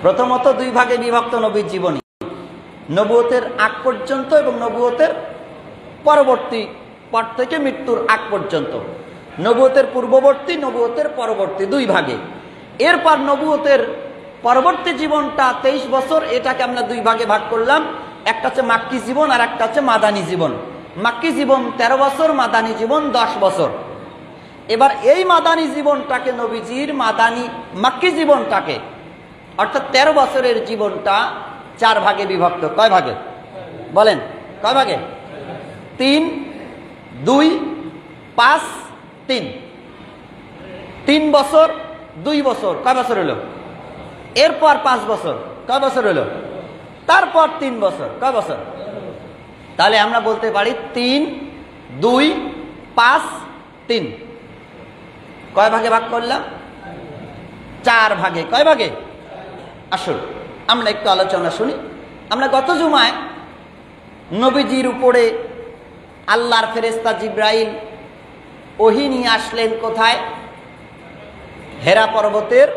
প্রথমত দুই ভাগে বিভক্ত নবীর জীবনী, নবুয়তের আগ পর্যন্ত এবং নবুয়তের পরবর্তী, পর থেকে মৃত্যুর আগ পর্যন্ত। নবুয়তের পূর্ববর্তী, নবুয়তের পরবর্তী, দুই ভাগে। এরপর নবুয়তের পরবর্তী জীবনটা 23 বছর, এটাকে আমরা দুই ভাগে ভাগ করলাম। একটা হচ্ছে মাক্কি জীবন আর একটা হচ্ছে মাদানী জীবন। মাক্কি জীবন 13 বছর, মাদানী জীবন 10 বছর। এবার এই মাদানী জীবনটাকে, নবীজির মাক্কি জীবনটাকে, অর্থাৎ 13 বছরের জীবনটা 4 ভাগে বিভক্ত। কয় ভাগে বলেন? কয় ভাগে? 3, 2, 5, 3। 3 বছর, 2 বছর, কয় বছর হলো? এরপর 5 বছর, কয় বছর হলো? তারপর 3 বছর, কয় বছর? তাহলে আমরা বলতে পারি 3, 2, 5, 3। কয় ভাগে ভাগ করলাম? 4 ভাগে। কয় ভাগে? আসুন আমরা একটু আলোচনা শুনি। আমরা গত জুমায় নবীজির উপরে আল্লাহর ফেরেশতা জিবরাইল ওহী নিয়ে আসলেন কোথায়? হেরা পর্বতের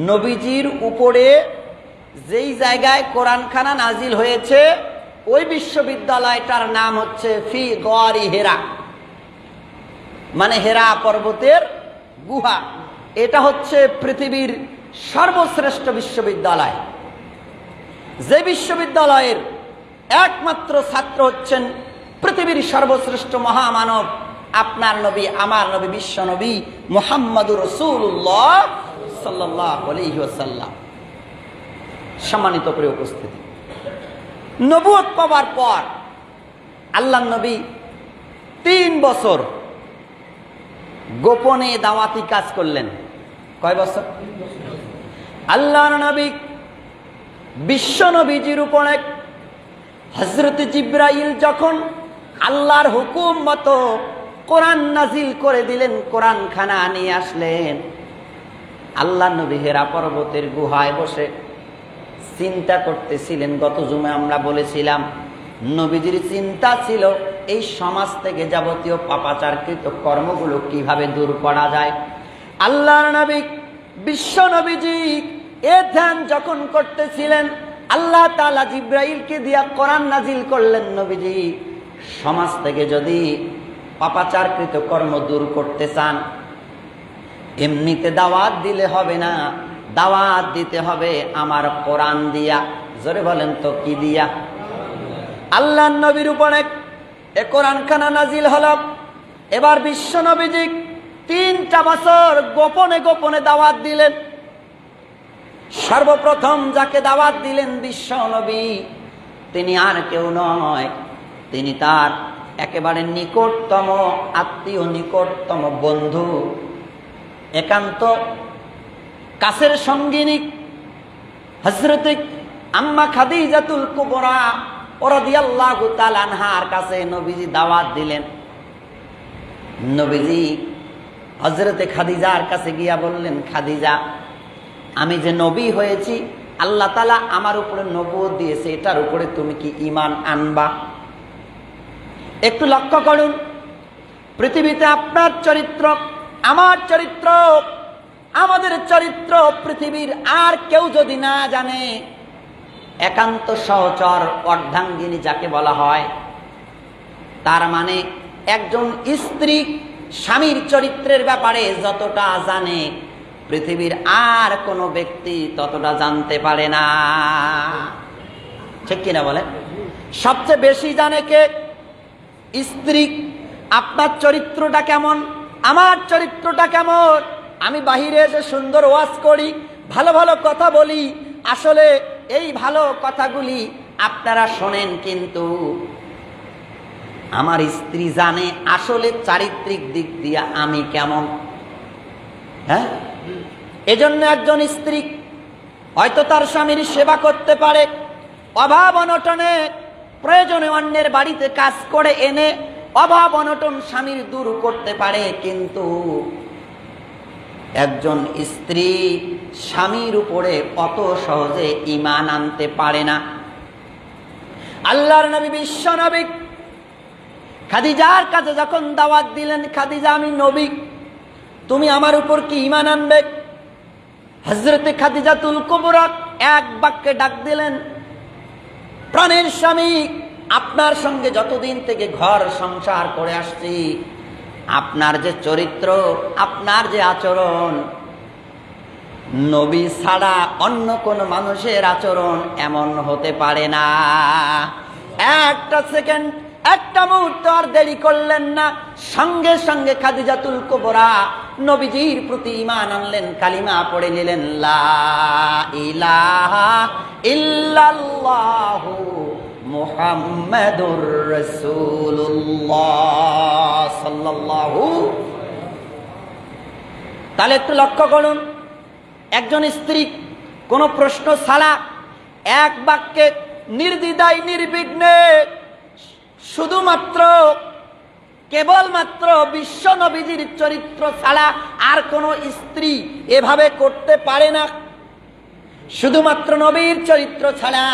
নবীজির উপরে যেই জায়গায় কোরআনখানা নাজিল হয়েছে, ওই বিশ্ববিদ্যালয়টার নাম হচ্ছে ফি গারি হেরা, মানে হেরা পর্বতের গুহা। এটা হচ্ছে পৃথিবীর সর্বশ্রেষ্ঠ বিশ্ববিদ্যালয়, যে বিশ্ববিদ্যালয়ের একমাত্র ছাত্র হচ্ছেন পৃথিবীর সর্বশ্রেষ্ঠ মহামানব, আপনার নবী, আমার নবী, বিশ্ব নবী মুহাম্মদুর রাসূলুল্লাহ সাল্লাল্লাহু আলাইহি ওয়াসাল্লাম। সম্মানিত প্রিয় উপস্থিতি, নবুয়ত পাওয়ার পর আল্লাহর নবী 3 বছর গোপনে দাওয়াতি কাজ করলেন। কয় বছর? আল্লাহর নবী বিশ্ব নবীজির উপরে হযরত জিবরাইল যখন আল্লাহর হুকুম মতো কোরআন নাজিল করে দিলেন, কোরআন খানা নিয়ে আসলেন, আল্লাহর নবী হেরা পর্বতের গুহায় বসে চিন্তা করতেছিলেন। গত জুমে আমরা বলেছিলাম নবীজির চিন্তা ছিল এই সমাজ থেকে যাবতীয় পাপাচারকৃত কর্মগুলো কিভাবে দূর করা যায়। আল্লাহর নবী বিশ্ব নবীজি এ ধ্যান যখন করতেছিলেন, আল্লাহ তাআলা জিবরাইলকে দিয়া কোরআন নাজিল করলেন, নবীজি সমাজ থেকে যদি পাপাচারকৃত কর্ম দূর করতে চান, এমনিতে দাওয়াত দিলে হবে না, দাওয়াত দিতে হবে আমার কোরআন দিয়া। জোরে বলেন তো কি দিয়া? আল্লাহর নবীর উপরে এ কোরআন খানা নাজিল হলো। এবার বিশ্ব নবীজি 3টা বছর গোপনে গোপনে দাওয়াত দিলেন। সর্বপ্রথম যাকে দাওয়াত দিলেন বিশ্ব নবী, তিনি আর কেউ নয়, তিনি তার একেবারে নিকটতম আত্মীয়, নিকটতম বন্ধু, একান্ত কাছের সঙ্গিনী হযরত আম্মা খাদিজাতুল কুবরা রাদিয়াল্লাহু তাআলা আনহার কাছে নবীজি দাওয়াত দিলেন। নবীজি হযরত খাদিজার কাছে গিয়া বললেন, খাদিজা, আমি যে নবী হয়েছি, আল্লাহ তাআলা আমার উপরে নবুয়ত দিয়েছে, এটার উপরে তুমি কি ঈমান আনবা? একটু লক্ষ্য করুন, পৃথিবীতে আপনার চরিত্র, আমার চরিত্র, আমাদের চরিত্র পৃথিবীর আর কেউ যদি না জানে, একান্ত সহচর অর্ধাঙ্গিনী যাকে বলা হয়, তার মানে একজন স্ত্রী স্বামীর চরিত্রের ব্যাপারে যতটা জানে, পৃথিবীর আর কোনো ব্যক্তি ততটা জানতে পারে না। ঠিক কিনা বলেন? সবচেয়ে বেশি জানে কে? স্ত্রী। আপনার চরিত্রটা কেমন, আমার চরিত্রটা কেমন, আমি বাহিরে এসে সুন্দর ওয়াজ করি, ভালো ভালো কথা বলি, আসলে এই ভালো কথাগুলি আপনারা শোনেন, কিন্তু আমার স্ত্রী জানে আসলে চারিত্রিক দিক দিয়ে আমি কেমন। হ্যাঁ, এজন্য একজন স্ত্রী হয়তো তার স্বামীর সেবা করতে পারে, অভাব অনটনে প্রয়োজনে অন্যের বাড়িতে কাজ করে এনে অভাব অনটন স্বামীর দূর করতে পারে, কিন্তু একজন স্ত্রী স্বামীর উপরে অত সহজে ঈমান আনতে পারে না। আল্লাহর নবী বিশ্ব নবী খাদিজার কাছে যখন দাওয়াত দিলেন, খাদিজা, আমি নবী, তুমি আমার উপর কি ঈমান আনবে? হযরতে খাদিজাতুল কুবরা এক বাক্যে ডাক দিলেন, প্রাণের স্বামী, আপনার সঙ্গে যতদিন থেকে ঘর সংসার করে আসছি, আপনার যে চরিত্র, আপনার যে আচরণ, নবী ছাড়া অন্য কোন মানুষের আচরণ এমন হতে পারে না। একটা সেকেন্ড, একটা মুহূর্ত আর দেরি করলেন না, সঙ্গে সঙ্গে খাদিজাতুল কুবরা নবীজির প্রতি ঈমান আনলেন, কালিমা পড়ে নিলেন, লা ইলাহা ইল্লাল্লাহু মুহাম্মাদুর রাসূলুল্লাহ সাল্লাল্লাহু। তাহলে একটু লক্ষ্য করুন, একজন স্ত্রী কোনো প্রশ্ন ছাড়া এক বাক্যে নির্দ্বিধায় নির্বিঘ্নে শুধুমাত্র কেবলমাত্র বিশ্ব নবীজির চরিত্র ছাড়া আর কোন স্ত্রী এভাবে করতে পারে না। শুধুমাত্র নবীর চরিত্র ছাড়া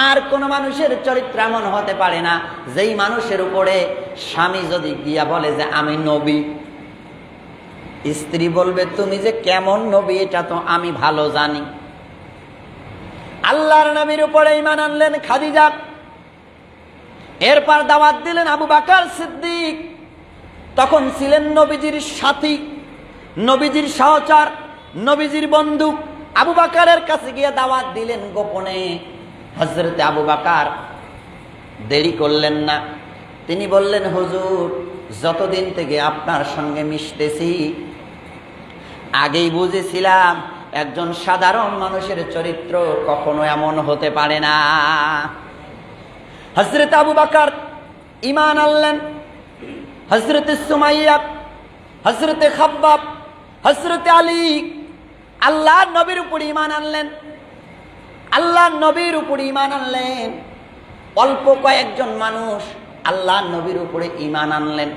আর কোন মানুষের চরিত্র এমন হতে পারে না যেই মানুষের উপরে স্বামী যদি গিয়া বলে যে আমি নবী, স্ত্রী বলবে তুমি যে কেমন নবী এটা তো আমি ভালো জানি। আল্লাহর নবীর উপরে ঈমান আনলেন খাদিজা, এরপর দাওয়াত দিলেন আবু বকর সিদ্দিক, তখন ছিলেন নবীজির সাথী, নবীজির সহচর, নবীজির বন্ধু। আবু বকরের কাছে গিয়ে দাওয়াত দিলেন গোপনে। হযরতে আবু বকর দেরি করলেন না, তিনি বললেন, হুজুর, যতদিন থেকে আপনার সঙ্গে মিশতেছি আগেই বুঝেছিলাম একজন সাধারণ মানুষের চরিত্র কখনো এমন হতে পারে না। হযরত আবু বকর ঈমান আনলেন, হযরতে সুমাইয়া, হযরতে খাব্বাব, হযরতে আলী আল্লাহর নবীর উপর ঈমান আনলেন। আল্লাহর নবীর উপর ঈমান আনলেন। অল্প কয়েকজন মানুষ আল্লাহর নবীর উপরে ঈমান আনলেন।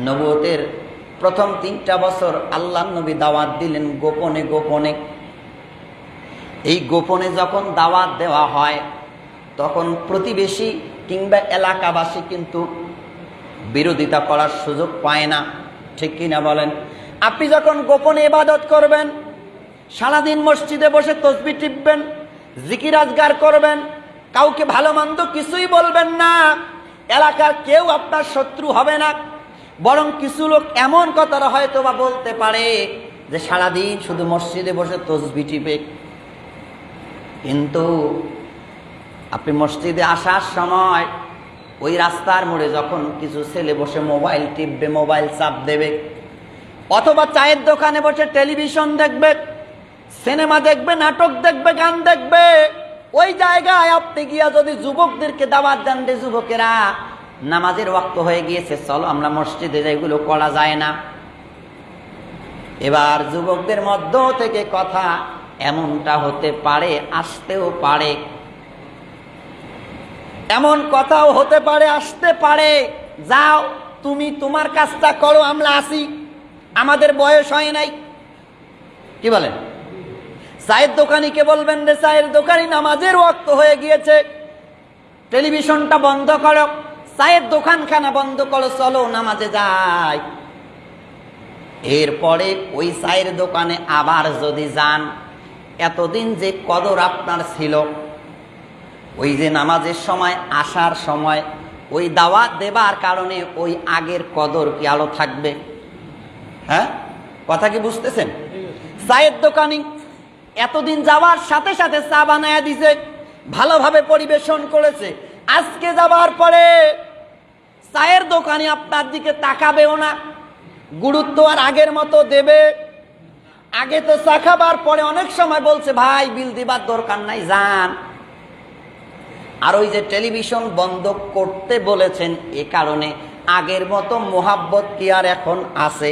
নবুয়তের প্রথম 3টা বছর আল্লাহর নবী দাওয়াত দিলেন গোপনে গোপনে। এই গোপনে যখন দাওয়াত দেওয়া হয় তখন প্রতিবেশী কিংবা এলাকাবাসী কিন্তু বিরোধিতা করার সুযোগ পায় না, ঠিক কিনা বলেন? আপনি যখন গোপনে ইবাদত করবেন, সারাদিন মসজিদে বসে তসবিহ টিপবেন, জিকির আজগার করবেন, কাউকে ভালো মন্দ কিছুই বলবেন না, এলাকার কেউ আপনার শত্রু হবে না। বরং কিছু লোক এমন কথাটা হয়তো বা বলতে পারে যে সারাদিন শুধু মসজিদে বসে তসবিহ টিপে, কিন্তু আপনি মসজিদে আসার সময় ওই রাস্তার মোড়ে যখন কিছু ছেলে বসে মোবাইল টিপবে, মোবাইল চাপ দেবে, অথবা চায়ের দোকানে বসে টেলিভিশন দেখবে, সিনেমা দেখবে, নাটক দেখবে, গান দেখবে, ওই জায়গায় আপনি গিয়া যদি যুবকদেরকে দাওয়াত দেন, রে যুবকেরা, নামাজের ওয়াক্ত হয়ে গিয়েছে, চলো আমরা মসজিদে যাই, এগুলো করা যায় না। এবার যুবকদের মধ্য থেকে কথা এমনটা হতে পারে, আসতেও পারে, এমন কথাও হতে পারে, আসতে পারে, যাও তুমি তোমার কাজটা করো, আমরা আসি, আমাদের বয়স হয় নাই। কি বলেন? চায়ের দোকানিকে বলবেন, রে চায়ের দোকানি, নামাজের ওয়াক্ত হয়ে গিয়েছে, টেলিভিশনটা বন্ধ করো, চায়ের দোকানখানা বন্ধ করো, চলো নামাজে যাই। এরপরে ওই চায়ের দোকানে আবার যদি যান, এতদিন যে কদর আপনার ছিল, ওই যে নামাজের সময় আসার সময় ওই দাওয়াত দেবার কারণে ওই আগের কদর কি আলো থাকবে? হ্যাঁ, কথা কি বুঝতেছেন? চায়ের দোকানি এতদিন যাওয়ার সাথে সাথে চা বানায়া দিছে, ভালোভাবে পরিবেশন করেছে, আজকে যাবার পরে চায়ের দোকানি আপনার দিকে তাকাবেও না, গুরুত্ব আর আগের মতো দেবে। আগে তো চা খাবার পরে অনেক সময় বলছে, ভাই বিল দিবার দরকার নাই, যান। আর ওই যে টেলিভিশন বন্ধ করতে বলেছেন, এ কারণে আগের মতো মোহাব্বত কি আর এখন আছে?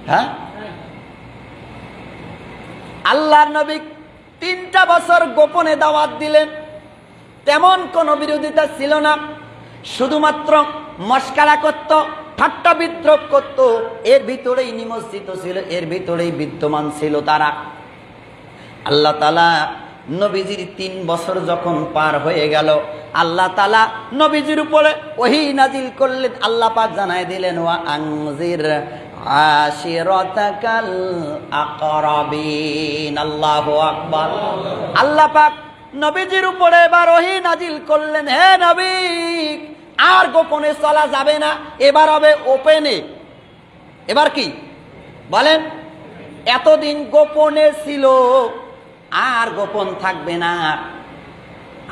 হ্যাঁ, আল্লাহর নবী 3টা বছর গোপনে দাওয়াত দিলেন, তেমন কোনো বিরোধিতা ছিল না, শুধুমাত্র মস্কারা করত, ঠাট্টা বিদ্রোহ করত, এর ভিতরেই নিমজ্জিত ছিল, এর ভিতরেই বিদ্যমান ছিল তারা। আল্লাহ তাআলা নবীজির 3 বছর যখন পার হয়ে গেল, আল্লাহ তাআলা নবীজির উপরে ওহী নাজিল করলেন। আল্লাহ পাক জানায় দিলেন, ওয়া আনজির আশিরাতাকাল আকরাবিন। আল্লাহু আকবার। আল্লাহ পাক নবীজির উপরে এবার ওহী নাজিল করলেন, হে নবী, আর গোপনে চলা যাবে না, এবার হবে ওপেনে। এবার কি বলেন? এতদিন গোপনে ছিল, আর গোপন থাকবে না।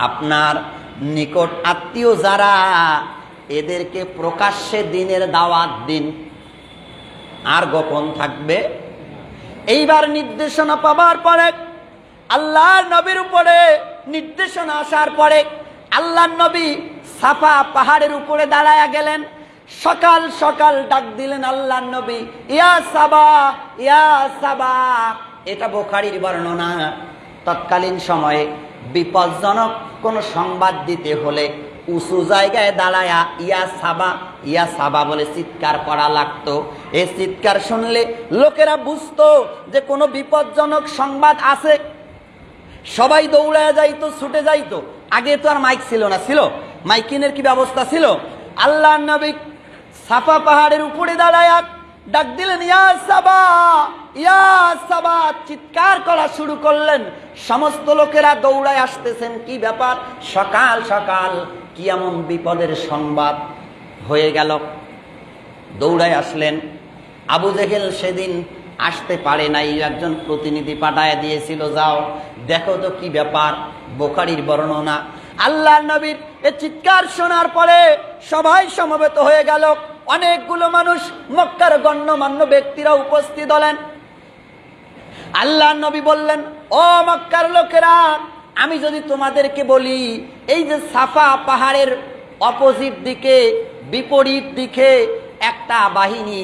আপনার নিকট আত্মীয় যারা, এদেরকে প্রকাশ্যে দিনের দাওয়াত দিন, আর গোপন থাকবে। এইবার নির্দেশনা পাবার পরে, আল্লাহর নবীর উপরে নির্দেশনা আসার পরে, আল্লাহর নবী সাফা পাহাড়ের উপরে দাঁড়ায়া গেলেন। সকাল সকাল ডাক দিলেন আল্লাহর নবী, ইয়া সাবা, ইয়া সাবা। এটা বুখারীর বর্ণনা। তৎকালীন সময়ে বিপজ্জনক কোন সংবাদ দিতে হলে উঁচু জায়গায় দাঁড়ায়া ইয়া সাবা, ইয়া সাবা বলে চিৎকার করা লাগতো। এই চিৎকার শুনলে লোকেরা বুঝতো যে কোনো বিপজ্জনক সংবাদ আছে। সবাই দৌড়ায় যাইতো, ছুটে যাইতো। আগে তো আর মাইক ছিল না, ছিল মাইকিনের কি ব্যবস্থা ছিল? আল্লাহর নবী সাফা পাহাড়ের উপরে দাঁড়ায়া ডাক দিলেন, ইয়া সাবা, ইয়া সাবা, চিৎকার করা শুরু করলেন। সমস্ত লোকেরা দৌড়ায় আসতেছেন। কি ব্যাপার? সকাল সকাল কি এমন বিপদের সংবাদ হয়ে গেল? দৌড়ায় আসলেন। আবু জেহেল সেদিন আসতে পারে নাই, একজন প্রতিনিধি পাঠায় দিয়েছিল, যাও দেখো তো কি ব্যাপার। বুখারীর বর্ণনা। আল্লাহর নবীর এই চিৎকার শোনার পরে সবাই সমবেত হয়ে গেল। অনেকগুলো মানুষ, মক্কার গণ্যমান্য ব্যক্তিরা উপস্থিত হলেন। আল্লাহর নবী বললেন, ও মক্কার লোকেরা, আমি যদি তোমাদেরকে বলি এই যে সাফা পাহাড়ের অপোজিট দিকে, বিপরীত দিকে একটা বাহিনী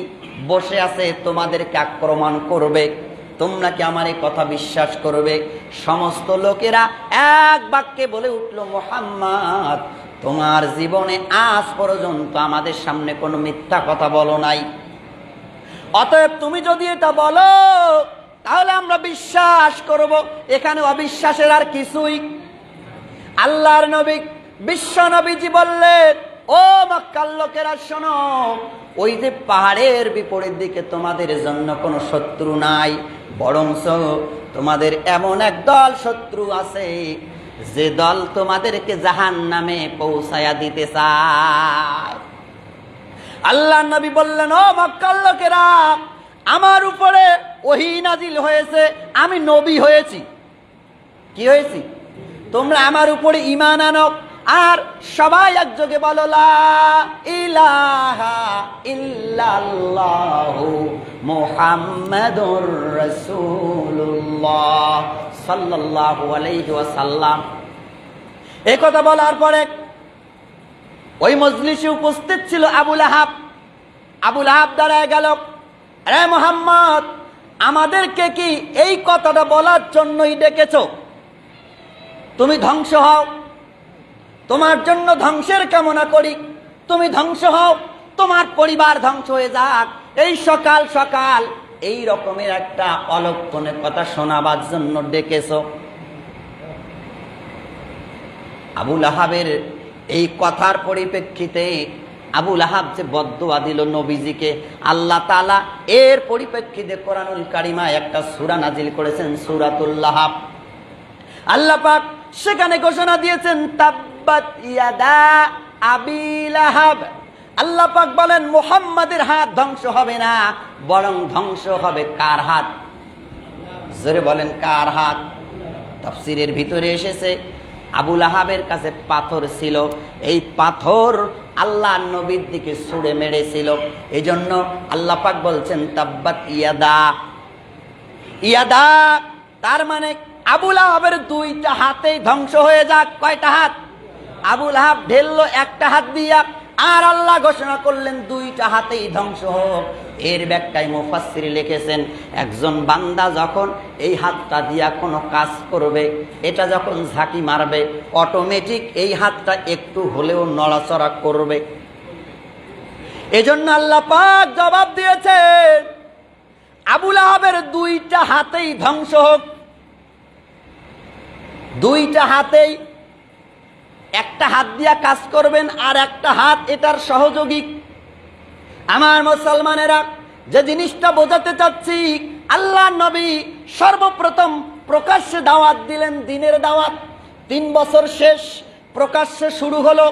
বসে আছে, তোমাদেরকে আক্রমণ করবে, তোমরা কি আমার এই কথা বিশ্বাস করবে? সমস্ত লোকেরা এক বাক্যে বলে উঠল, মুহাম্মদ, তোমার জীবনে আজ পর্যন্ত আমাদের সামনে কোনো মিথ্যা কথা বলো নাই, অতএব তুমি যদি এটা বলো তাহলে আমরা বিশ্বাস করব। এখানে অবিশ্বাসের আর কিছুই। আল্লাহর নবী, বিশ্ব নবীজি বললেন, ও মক্কার লোকেরা শোনো, ওই যে পাহাড়ের বিপরীত দিকে তোমাদের জন্য কোনো শত্রু নাই, বরঞ্চ তোমাদের এমন এক দল শত্রু আছে যে দল তোমাদেরকে জাহান্নামে পৌঁছায়া দিতে চায়। আল্লাহর নবী বললেন, ও মক্কার লোকেরা, আমার উপরে ওহী নাজিল হয়েছে, আমি নবী হয়েছি। কি হয়েছি? তোমরা আমার উপরে ঈমান আনো, আর সবাই একযোগে বলো, লা ইলাহা ইল্লাল্লাহু মুহাম্মাদুর রাসূলুল্লাহ সাল্লাল্লাহু আলাইহি ওয়াসাল্লাম। এই কথা বলার পরে ওই মজলিসে উপস্থিত ছিল আবু লাহাব। আবু লাহাব দাঁড়ায় গেল, আরে মুহাম্মদ, আমাদেরকে কি এই কথাটা বলার জন্যই ডেকেছো? তুমি ধ্বংস হও, তোমার জন্য ধ্বংসের কামনা করি, তুমি ধ্বংস হও, তোমার পরিবার ধ্বংস হয়ে যাক। এই সকাল সকাল এই রকমের একটা অলক্ষণের কথা শোনাবার জন্য ডেকেছো? আবু লাহাবের এই কথার পরিপ্রেক্ষিতে আবু লাহাব যে বদদুয়া দিল নবীজিকে, আল্লাহ তাআলা এর পরিপ্রেক্ষিতে কোরআনুল কারিমায় একটা সূরা নাজিল করেছেন, সূরাতুল লাহাব। আল্লাহ পাক সেখানে ঘোষণা দিয়েছেন, তাব্বাত ইয়াদা আবি লাহাব। আল্লাহ পাক বলেন, মুহাম্মাদের হাত ধ্বংস হবে না, বরং ধ্বংস হবে কার হাত? জোরে বলেন, কার হাত? তাফসীরের ভিতরে এসেছে, আবু লাহাবের কাছে পাথর ছিল, এই পাথর আল্লাহর নবীর দিকে ছুঁড়ে মেরেছিল। এই জন্য আল্লাহ পাক বলছেন, তাব্বাত ইয়াদা। ইয়াদা তার মানে আবু লাহাবের দুইটা হাতেই ধ্বংস হয়ে যাক। কয়টা হাত? আবু লাহাব ঢেললো একটা হাত দিয়া, আর আল্লাহ ঘোষণা করলেন দুইটা হাতেই ধ্বংস হোক। এর ব্যাখ্যায় মুফাসসির লিখেছেন, একজন বান্দা যখন এই হাতটা দিয়া কোনো কাজ করবে, এটা যখন ঝাঁকি মারবে, অটোমেটিক এই হাতটা একটু হলেও নড়াচড়া করবে। এজন্য আল্লাহ পাক জবাব দিয়েছেন, আবু লাহাবের দুইটা হাতেই ধ্বংস হোক। দুইটা হাতেই, একটা হাত দিয়া কাজ করবেন আর একটা হাত এটার সহযোগী। আমার মুসলমানেরা, যে জিনিসটা বোঝাতে চাচ্ছি, আল্লাহ নবী সর্বপ্রথম প্রকাশ্যে দাওয়াত দিলেন, দিনের দাওয়াত। 3 বছর শেষ, প্রকাশ্যে শুরু হলো।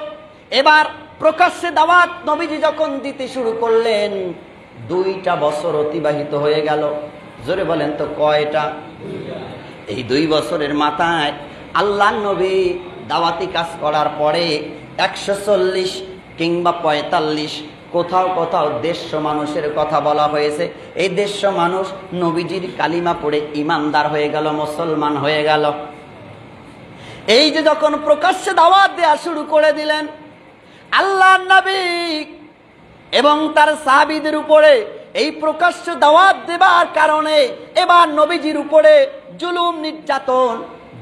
এবার প্রকাশ্যে দাওয়াত নবীজি যখন দিতে শুরু করলেন, 2টা বছর অতিবাহিত হয়ে গেল। জোরে বলেন তো কয়টা? এই 2 বছরের মাথায় আল্লাহ নবী দাওয়াতি কাজ করার পরে 140 কিংবা 45, কোথাও কোথাও 150 মানুষের কথা বলা হয়েছে। এই 150 মানুষ নবীজির কালিমা পড়ে ইমানদার হয়ে গেল, মুসলমান হয়ে গেল। এই যে যখন প্রকাশ্যে দাওয়াত দেওয়া শুরু করে দিলেন, আল্লাহ নবী এবং তার সাহাবীদের উপরে এই প্রকাশ্য দাওয়াত দেবার কারণে এবার নবীজির উপরে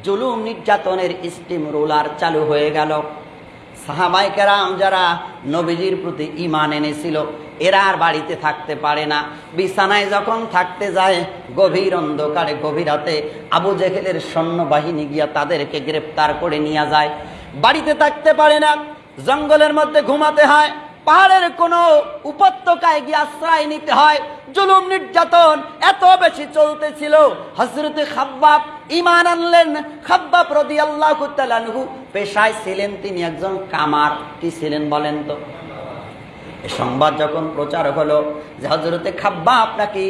জুলুম নির্যাতনের স্টিম রোলার চালু হয়ে গেল। সাহাবায়ে কেরাম যারা নবীজির প্রতি ঈমান এনেছিল, এরা আর বাড়িতে থাকতে পারে না। বিছানায় যখন থাকতে যায়, গভীর অন্ধকারে গভীর রাতে আবু জেহেলের সৈন্যবাহিনী গিয়া তাদেরকে গ্রেফতার করে নিয়ে যায়। বাড়িতে থাকতে পারে না, জঙ্গলের মধ্যে ঘুমাতে হয়, পাহাড়ের কোনো উপত্যকায় গিয়ে আশ্রয় নিতে হয়। জুলুম নির্যাতন এত বেশি চলতেছিল, হযরত খাব্বাব ঈমান আনলেন। খাব্বাব রাদিয়াল্লাহু তাআলা আনহু পেশায় ছিলেন তিনি একজন কামার। কি ছিলেন বলেন তো? এই সংবাদ যখন প্রচার হলো যে হযরত খাব্বাব নাকি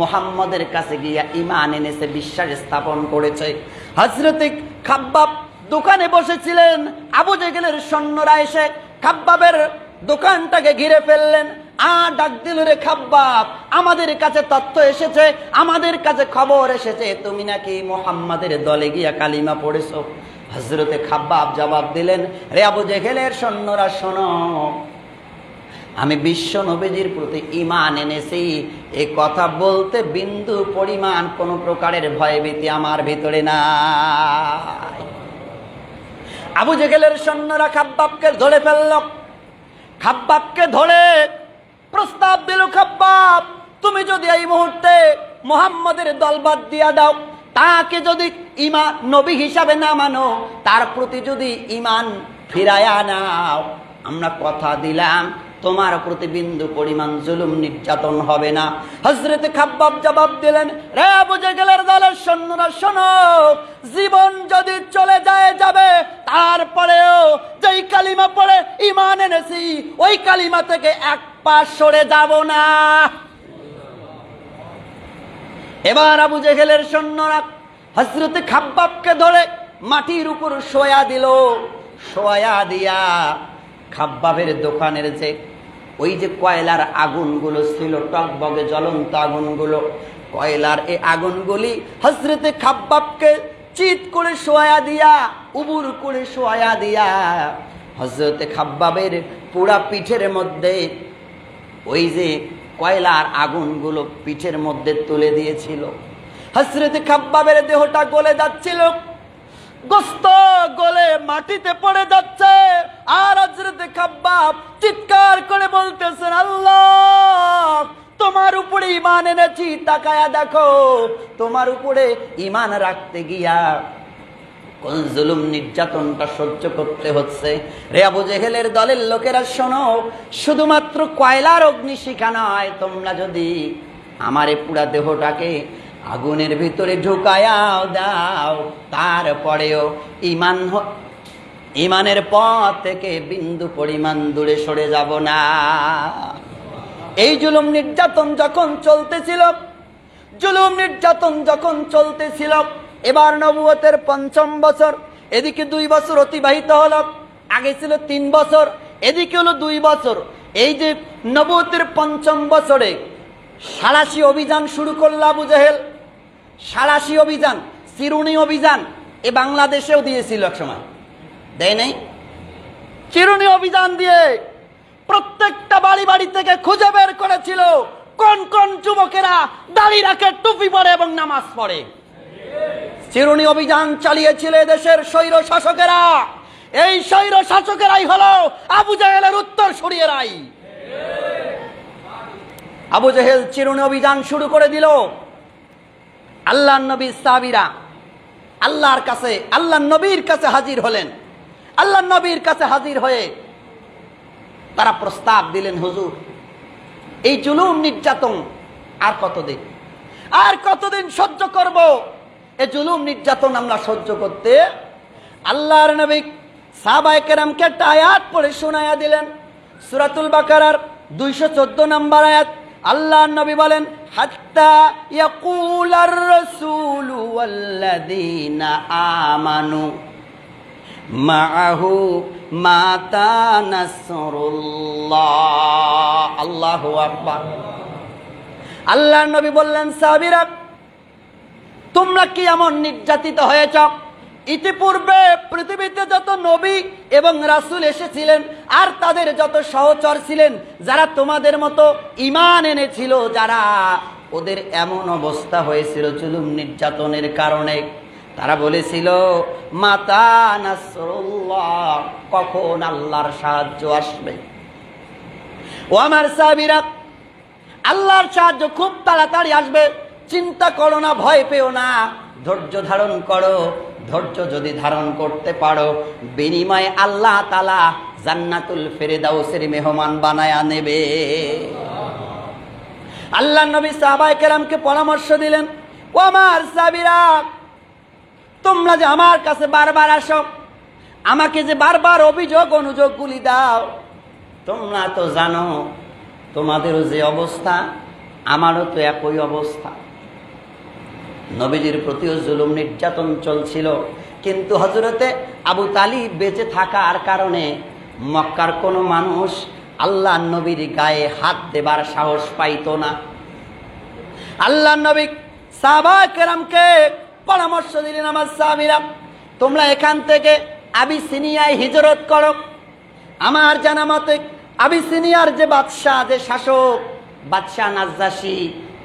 মুহাম্মদের কাছে গিয়া ঈমান এনেছে, বিশ্বাস স্থাপন করেছে, হযরত খাব্বাব দোকানে বসেছিলেন। আবু জেহেলের সৈন্যরা এসে খাব্বাবের দোকানটাকে ঘিরে ফেললেন। আর ডাক দিল, রে খাব্বাব, আমাদের কাছে তথ্য এসেছে, আমাদের কাছে খবর এসেছে, তুমি নাকি মুহাম্মাদের দলে গিয়া কালিমা পড়েছো। হযরতে খাব্বাব জবাব দিলেন, রে আবু জেহেলের সৈন্যরা শোনো, আমি বিশ্ব নবীজির প্রতি ঈমান এনেছি, এই কথা বলতে বিন্দু পরিমাণ কোন প্রকারের ভয়ভীতি আমার ভিতরে নাই। আবু জেহেলের সৈন্যরা খাব্বাবকে ধরে ফেলল। খাব্বাবকে ধরে প্রস্তাব দিল, খাব্বাব, তুমি যদি এই মুহূর্তে মুহাম্মাদের দল বাদ দিয়া দাও, তাকে যদি ঈমান নবী হিসাবে না মানো, তার প্রতি যদি ঈমান ফিরায়া নাও, আমরা কথা দিলাম তোমার প্রতি বিন্দু পরিমাণ জুলুম নির্যাতন হবে না। হযরত খাব্বাব জবাব দিলেন, রে আবু জেহেলের দলের সৈন্যরা শোনো, জীবন যদি চলে যায় যাবে, তারপরেও যেই কালিমা পড়ে ঈমান এনেছি, ওই কালিমা থেকে এক পা সরে যাব না। এবার আবু জেহেলের সৈন্যরা হযরত খাব্বাবকে ধরে মাটির উপর শোয়া দিল। শোয়া দিয়া খাব্বাবের দোকানের যে ওই যে কয়লার আগুনগুলো ছিল, টকবগে জ্বলন্ত আগুনগুলো, কয়লার এই আগুনগুলি হযরতে খাব্বাবকে চিৎ করে শোয়া দিয়া, উবুর করে শোয়া দিয়া হযরতে খাব্বাবের পুরা পিঠের মধ্যে ওই যে কয়লার আগুনগুলো পিঠের মধ্যে তুলে দিয়েছিল। হযরতে খাব্বাবের দেহটা গলে যাচ্ছিল, গোস্ত গলে মাটিতে পড়ে যাচ্ছে। আর হযরতে খাব্বাব চিৎকার করে বলতেছেন, আল্লাহ, তোমার উপরে ঈমান এনেছি, তাকায়া দেখো, তোমার উপরে ঈমান রাখতে গিয়া কোন জুলুম নির্যাতনটা সহ্য করতে হচ্ছে। রে আবু জেহেলের দলের লোকেরা শোনো, শুধুমাত্র কয়লার অগ্নিশিখা নয়, তোমরা যদি আমার এই পুরা দেহটাকে আগুনের ভিতরে ঢুকায়াও দাও, তারপরেও ঈমানের পথ থেকে বিন্দু পরিমাণ দূরে সরে যাব না। এই জুলুম নির্যাতন যখন চলতেছিল, এবার নবুয়তের ৫ম বছর, এদিকে 2 বছর অতিবাহিত হলো। আগে ছিল 3 বছর, এদিকে হলো 2 বছর। এই যে নবুয়তের ৫ম বছরে সালাসি অভিযান শুরু করল আবু জেহেল। সালাসি অভিযান, চিরুনি অভিযান, এ বাংলাদেশেও দিয়েছিল এক সময়, দেয় নাই? চিরুনি অভিযান দিয়ে প্রত্যেকটা বাড়ি বাড়ি থেকে খুঁজে বের করেছিল কোন কোন যুবকেরা দাড়ি রাখে, টুপি পরে এবং নামাজ পড়ে। চিরুনি অভিযান চালিয়েছিল দেশের স্বৈর শাসকেরা। এই স্বৈর শাসকেরাই হলো আবু জেহেলের উত্তর সরিয়েরাই। আবু জেহেল চিরুনি অভিযান শুরু করে দিল। আল্লাহ নবী সাহাবীরা আল্লাহর কাছে, আল্লাহ নবীর কাছে হাজির হলেন। আল্লাহ নবীর কাছে হাজির হয়ে তারা প্রস্তাব দিলেন, হুজুর, এই জুলুম নির্যাতন আর কতদিন, আর কতদিন সহ্য করব? এ জুলুম নির্যাতন আমরা সহ্য করতে। আল্লাহর নবী সাহাবায়ে কেরামকে একটা আয়াত পড়ে শোনায়া দিলেন, সূরাতুল বাকারার 214 নম্বর আয়াত। আল্লাহর নবী বলেন, হাত্তা ইয়াকুলার রাসূলু ওয়াল্লাযীনা আমানু মাআহু মাতা নাসরুল্লাহ। আল্লাহু আকবার। আল্লাহর নবী বললেন, সাহাবীরা তোমরা কি এমন নির্যাতিত হয়েছ? ইতিপূর্বে পৃথিবীতে যত নবী এবং রাসূল এসেছিলেন আর তাদের যত সহচর ছিলেন, যারা তোমাদের মতো ঈমান এনেছিল, যারা ওদের এমন অবস্থা হয়েছিল জুলুম নির্যাতনের কারণে, তারা বলেছিল মাতা নাসরুল্লাহ, কখন আল্লাহর সাহায্য আসবে? ও আমার সাহাবীরা, আল্লাহর সাহায্য খুব তাড়াতাড়ি আসবে, চিন্তা করো না, ভয় পেও না, ধৈর্য ধারণ করো। ধৈর্য যদি ধারণ করতে পারো, বিনিময়ে আল্লাহ তাআলা জান্নাতুল ফেরদাউসের মেহমান বানায়া নেবে। আল্লাহর নবী সাহাবায়ে কেরামকে পরামর্শ দিলেন, ও আমার সাহাবীরা, তোমরা যে আমার কাছে বারবার আসো, আমাকে যে বারবার অভিযোগ অনুযোগগুলি দাও, তোমরা তো জানো তোমাদেরও যে অবস্থা আমারও তো একই অবস্থা। নবীজির প্রতিও জুলুম নির্যাতন চলছিল, কিন্তু হযরতে আবু তালিব বেঁচে থাকার কারণে মক্কার কোনো মানুষ আল্লাহর নবীর গায়ে হাত দেবার সাহস পাইত না। আল্লাহর নবী সাহাবায়ে কেরামকে পরামর্শ দিলেন, আমার সাহাবীরা তোমরা এখান থেকে আবিসিনিয়ায় হিজরত করো। আমার জানা মতে আবিসিনিয়ার যে বাদশাহ, যে শাসক, বাদশাহ নাজ্জাশী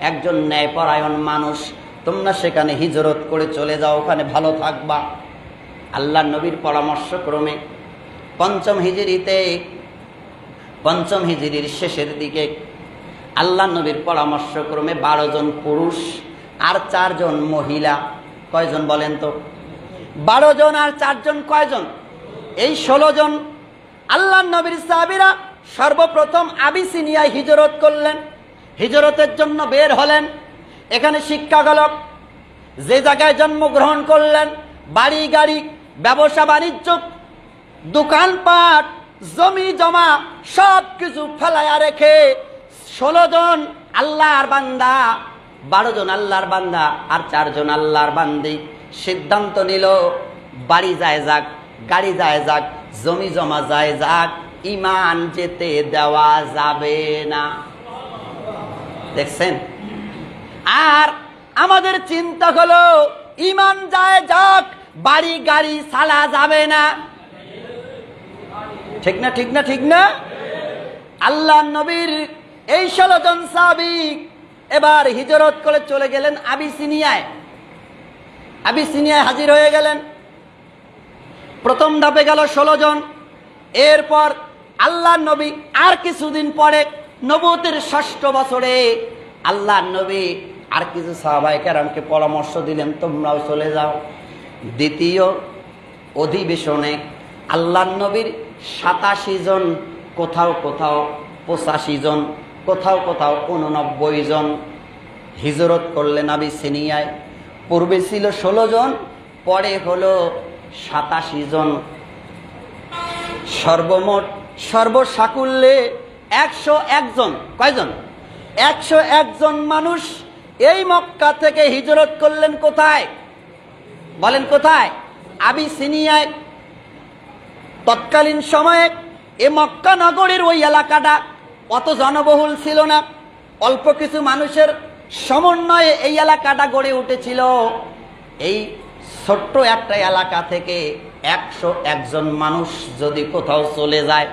একজন ন্যায়পরায়ণ মানুষ, তোমরা সেখানে হিজরত করে চলে যাও, ওখানে ভালো থাকবা। আল্লাহর নবীর পরামর্শ ক্রমে পঞ্চম হিজরির শেষের দিকে আল্লাহর নবীর পরামর্শ ক্রমে 12 জন পুরুষ আর 4 জন মহিলা, কয়জন বলেন তো? 12 জন আর 4 জন কয়জন? এই 16 জন আল্লাহর নবীর সাহাবীরা সর্বপ্রথম আবিসিনিয়ায় হিজরত করলেন, হিজরতের জন্য বের হলেন। এখানে শিক্ষা গেল, যে জায়গায় জন্মগ্রহণ করলেন, বাড়ি গাড়ি, ব্যবসা বাণিজ্য, দোকানপাট, জমি জমা সব কিছু ফেলাইয়া রেখে 16 জন আল্লাহর বান্দা, 12 জন আল্লাহর বান্দা আর 4 জন আল্লাহর বান্দি সিদ্ধান্ত নিল, বাড়ি যায় যাক, গাড়ি যায় যাক, জমি জমা যায় যাক, ঈমান যেতে দেওয়া যাবে না। দেখছেন? আর আমাদের চিন্তা হলো ঈমান যায় যাক, বাড়ি গাড়ি ছাড়া যাবে না। ঠিক না, ঠিক না, ঠিক না? আল্লাহর নবীর এই 16 জন সাহাবী এবার হিজরত করে চলে গেলেন আবিসিনিয়ায়। আবিসিনিয়ায় হাজির হয়ে গেলেন। প্রথম ধাপে গেল 16 জন। এরপর আল্লাহর নবী আর কিছুদিন পরে নবুয়তের 6ষ্ঠ বছরে আল্লাহর নবী আর কিছু সাহাবায়ে কেরামকে পরামর্শ দিলেন, তোমরাও চলে যাও। দ্বিতীয় অধিবেশনে আল্লাহর নবীর 87 জন, কোথাও কোথাও 85 জন, কোথাও কোথাও 89 জন হিজরত করলেন আবিসিনিয়ায়। পূর্বে ছিল 16 জন, পরে হলো 87 জন। সর্বমোট সর্বসাকুল্যে 101 জন। কয়জন? 101 জন মানুষ এই মক্কা থেকে হিজরত করলেন। কোথায় বলেন? কোথায়? আবিসিনিয়ায়। তৎকালীন সময়ে এ মক্কা নগরীর ওই এলাকাটা অত জনবহুল ছিল না, অল্প কিছু মানুষের সমন্বয়ে এই এলাকাটা গড়ে উঠেছিল। এই ছোট্ট একটা এলাকা থেকে 101 জন মানুষ যদি কোথাও চলে যায়,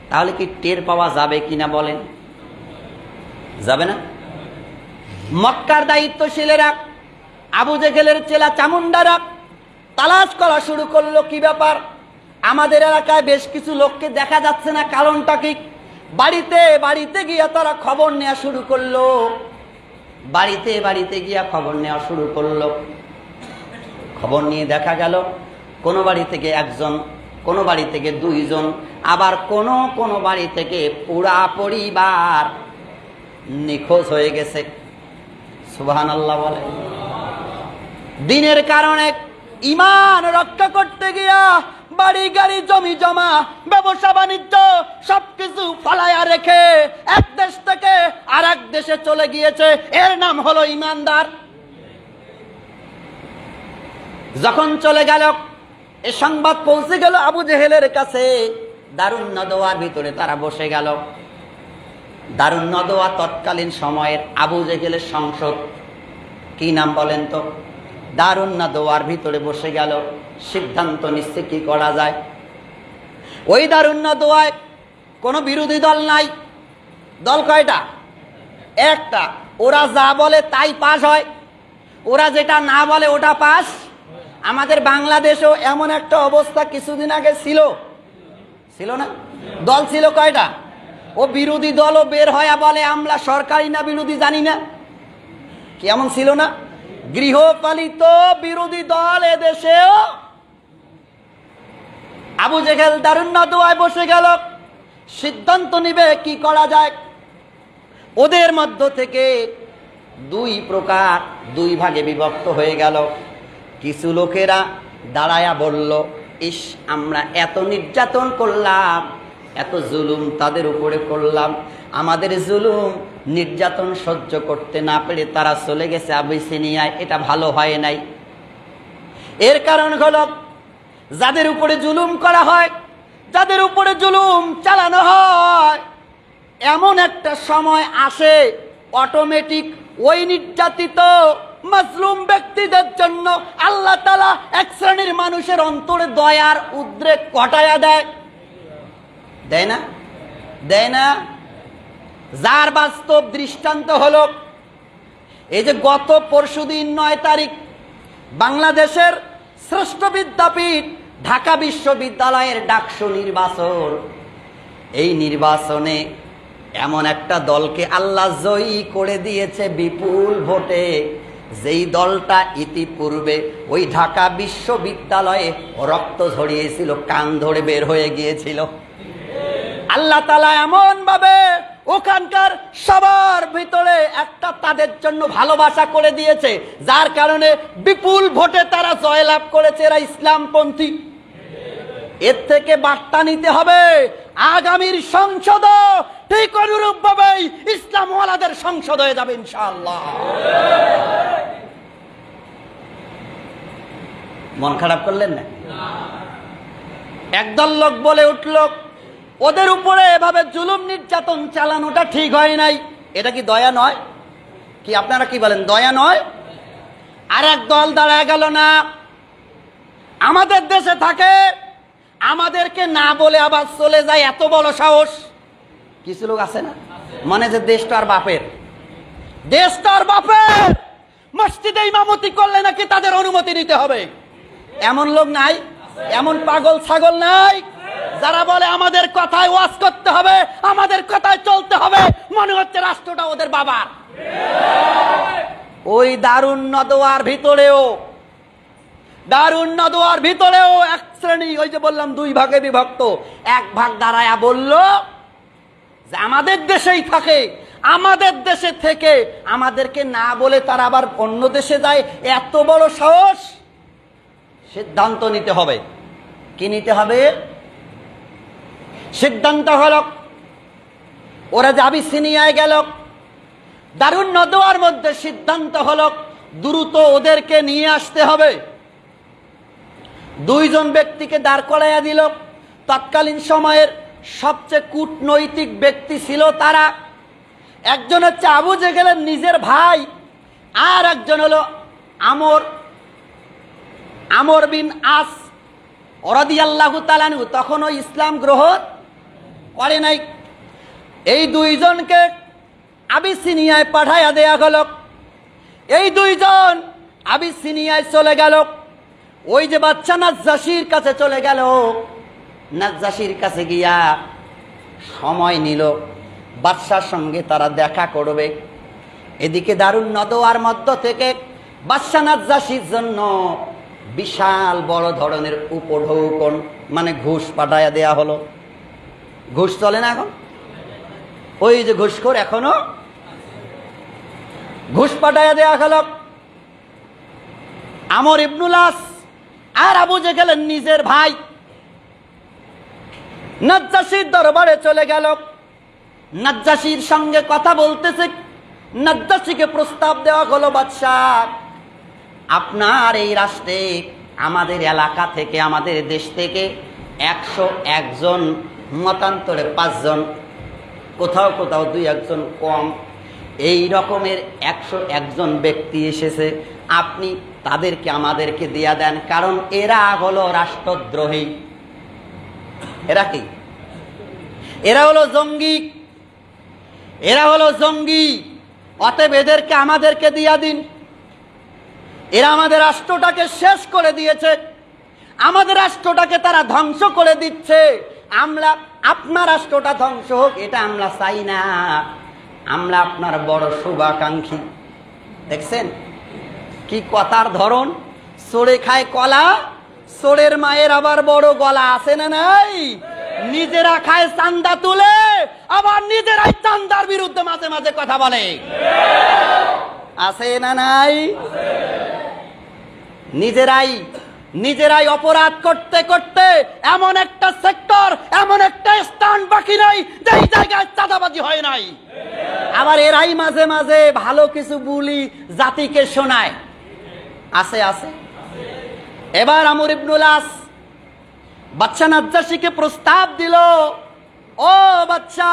তাহলে কি টের পাওয়া যাবে কিনা বলেন? যাবে না? মক্কার দায়িত্বশীলেরা, আবু জেহেলের চেলা চামুন্ডারা তালাশ করা শুরু করলো, কি ব্যাপার, আমাদের এলাকায় বেশ কিছু লোককে দেখা যাচ্ছে না, কারণটা কি? বাড়িতে বাড়িতে গিয়ে তারা খবর নেওয়া শুরু করলো। বাড়িতে বাড়িতে গিয়া খবর নেওয়া শুরু করলো। খবর নিয়ে দেখা গেল কোনো বাড়ি থেকে 1 জন, কোনো বাড়ি থেকে 2 জন, আবার কোনো বাড়ি থেকে পুরা পরিবার নিখোঁজ হয়ে গেছে। সুবহানাল্লাহ বলে। দিনের কারণে ঈমান রক্ষা করতে গিয়া বাড়ি গাড়ি জমি জমা ব্যবসা বাণিজ্য সবকিছু ফালায়া রেখে এক দেশ থেকে আর এক দেশে চলে গিয়েছে, এর নাম হলো ঈমানদার। যখন চলে গেল, এ সংবাদ পৌঁছে গেল আবু জেহেলের কাছে। দারুন নদওয়ার ভিতরে তারা বসে গেল। দারুন নদওয়া তৎকালীন সময়ের আবু জেহেলের সংসদ, কি নাম বলেন তো? দারুন নদওয়ার ভিতরে বসে গেল, সিদ্ধান্ত নিচ্ছে কি করা যায়। ওই দারুন নদওয়ায় কোনো বিরোধী দল নাই। দল কয়টা? একটা। ওরা যা বলে তাই পাস হয়, ওরা যেটা না বলে ওটা পাস। আমাদের বাংলাদেশেও এমন একটা অবস্থা কিছুদিন আগে ছিল না? দল ছিল কয়টা? ও বিরোধী দলও বের হয়ে বলে আমরা সরকারি না বিরোধী জানি না, কেমন ছিল না? গৃহপালিত বিরোধী দল এদেশেও। আবু জেহেল দারুন নদওয়ায় বসে গেল, সিদ্ধান্ত নিবে কি করা যায়। ওদের মধ্য থেকে দুই প্রকার, দুই ভাগে বিভক্ত হয়ে গেল। কিছু লোকেরা দাঁড়ায়া বলল, ইস, আমরা এত নির্যাতন করলাম, এত জুলুম তাদের উপরে করলাম, আমাদের জুলুম নির্যাতন সহ্য করতে না পেরে তারা চলে গেছে আবিসিনিয়ায়, এটা ভালো হয় নাই। এর কারণ হলো যাদের উপরে জুলুম করা হয়, যাদের উপরে জুলুম চালানো হয়, এমন একটা সময় আসে অটোমেটিক ওই নির্যাতিত মাজলুম ব্যক্তিদের জন্য আল্লাহ তাআলা এক শ্রেণীর মানুষের অন্তরে দয়ার উদ্রেক ঘটায়া দেয়। দেয় না? দেয় না? যার বাস্তব দৃষ্টান্ত হলো এই যে গত পরশুদিন 9 তারিখ বাংলাদেশের শ্রেষ্ঠ বিদ্যাপীঠ ঢাকা বিশ্ববিদ্যালয়ের ডাকসু নির্বাচন। এই নির্বাচনে এমন একটা দলকে আল্লাহ জয়ী করে দিয়েছে বিপুল ভোটে, যেই দলটা ইতিপূর্বে ওই ঢাকা বিশ্ববিদ্যালয়ে রক্ত ঝরিয়েছিল, কান ধরে বের হয়ে গিয়েছিল। আল্লাহ তাআলা এমন ভাবে ওখানকার সবার ভিতরে একটা তাদের জন্য ভালোবাসা করে দিয়েছে, যার কারণে বিপুল ভোটে তারা জয়লাভ করেছে। এরা ইসলামপন্থী। এর থেকে বার্তা নিতে হবে আগামীর সংসদ ঠিক অনুরূপ ভাবেই ইসলামওয়ালাদের সংসদ হয়ে যাবে ইনশাআল্লাহ। মন খারাপ করলেন না? একদল লোক বলে উঠল, ওদের উপরে এভাবে জুলুম নির্যাতন চালানোটা ঠিক হয় নাই। এটা কি দয়া নয়? কি আপনারা কি বলেন, দয়া নয়? আর এক দল দাঁড়ায় গেল, না, আমাদের দেশে থাকে, আমাদেরকে না বলে আবার চলে যায়, এত বড় সাহস। কিছু লোক আছে না, মানে যে দেশটা আর বাপের, দেশটা আর বাপের, মসজিদে ইমামতি করলে নাকি তাদের অনুমতি নিতে হবে। এমন লোক নাই? এমন পাগল ছাগল নাই যারা বলে আমাদের কথায় ওয়াজ করতে হবে, আমাদের কথায় চলতে হবে, মনে হচ্ছে রাষ্ট্রটা ওদের বাবার। ওই দারুন নদওয়ার ভিতরেও এক শ্রেণী, ওই যে বললাম দুই ভাগে বিভক্ত, এক ভাগ দাঁড়ায়া বলল যে আমাদের দেশেই থাকে, আমাদের দেশে থেকে আমাদেরকে না বলে তারা আবার অন্য দেশে যায়, এত বড় সাহস। সিদ্ধান্ত নিতে হবে। কি নিতে হবে? সিদ্ধান্ত হল ওরা যে আবিসিনিয়ায় গেল, দারুন নদওয়ার মধ্যে সিদ্ধান্ত হল দ্রুত ওদেরকে নিয়ে আসতে হবে। দুইজন ব্যক্তিকে দাঁড় করাইয়া দিল। তৎকালীন সময়ের সবচেয়ে কূটনৈতিক ব্যক্তি ছিল তারা। একজন হচ্ছে আবু জেহেলের নিজের ভাই, আর একজন হলো আমর বিন আস রাদিয়াল্লাহু তাআলা আনহু, তখনও ইসলাম গ্রহণ করে নাই। এই দুইজনকে আবিসিনিয়ায় পাঠাইয়া দেয়া গেল। এই দুইজন আবিসিনিয়ায় চলে গেল। ওই যে বাচ্চা নাজ্জাশীর কাছে চলে গেল। নাজ্জাশীর কাছে গিয়া সময় নিল, বাদশার সঙ্গে তারা দেখা করবে। এদিকে দারুন নদওয়ার মধ্য থেকে বাদশা নাজ্জাশীর জন্য বিশাল বড় ধরনের উপঢৌকন, মানে ঘুষ পাঠাইয়া দেয়া হলো। ঘুষ চলে না এখন? ওই যে ঘুষখোর এখনো ঘুষ পাঠাইয়া দেয়া গেল। আমর ইবনুল আস আর আবু জেহেলের নিজের ভাই নাজ্জাশীর দরবারে চলে গেল। নাজ্জাশীর সঙ্গে কথা বলতেছে। নাজ্জাশীকে প্রস্তাব দেওয়া হলো, বাদশাহ আপনার এই রাষ্ট্রে আমাদের এলাকা থেকে, আমাদের দেশ থেকে 101 জন, মতান্তরে 5 জন, কোথাও কোথাও 2-1 জন কম, এই রকমের 101 জন ব্যক্তি এসেছে। আপনি তাদেরকে আমাদেরকে দিয়া দেন, কারণ এরা হলো রাষ্ট্রদ্রোহী। এরা কি? এরা হলো জঙ্গি, এরা হলো জঙ্গি। অতএব এদেরকে আমাদেরকে দিয়া দিন। এরা আমাদের রাষ্ট্রটাকে শেষ করে দিয়েছে, আমাদের রাষ্ট্রটাকে তারা ধ্বংস করে দিচ্ছে। আমরা আপনার রাষ্ট্রটা ধ্বংস হোক এটা আমরা চাই না, আমরা আপনার বড় শুভাকাঙ্ক্ষী। দেখছেন কি কথার ধরন? চোরে খায় কলা, চোরের মায়ের আবার বড় গলা, আছে না নাই? নিজেরা খায় চান্দা তুলে, আবার নিজেরাই চান্দার বিরুদ্ধে মাঝে মাঝে কথা বলে, আছে না নাই? নিজেরাই অপরাধ করতে করতে এমন একটা সেক্টর, এমন একটা স্থান বাকি নাই যেই জায়গায় চাঁদাবাজি হয় নাই। আবার এরাই মাঝে মাঝে ভালো কিছু বলি জাতিকে শোনায়, আছে আছে। এবার আমর ইবনুল আস বাদশা নাজ্জাশীকে প্রস্তাব দিল, ও বাদশা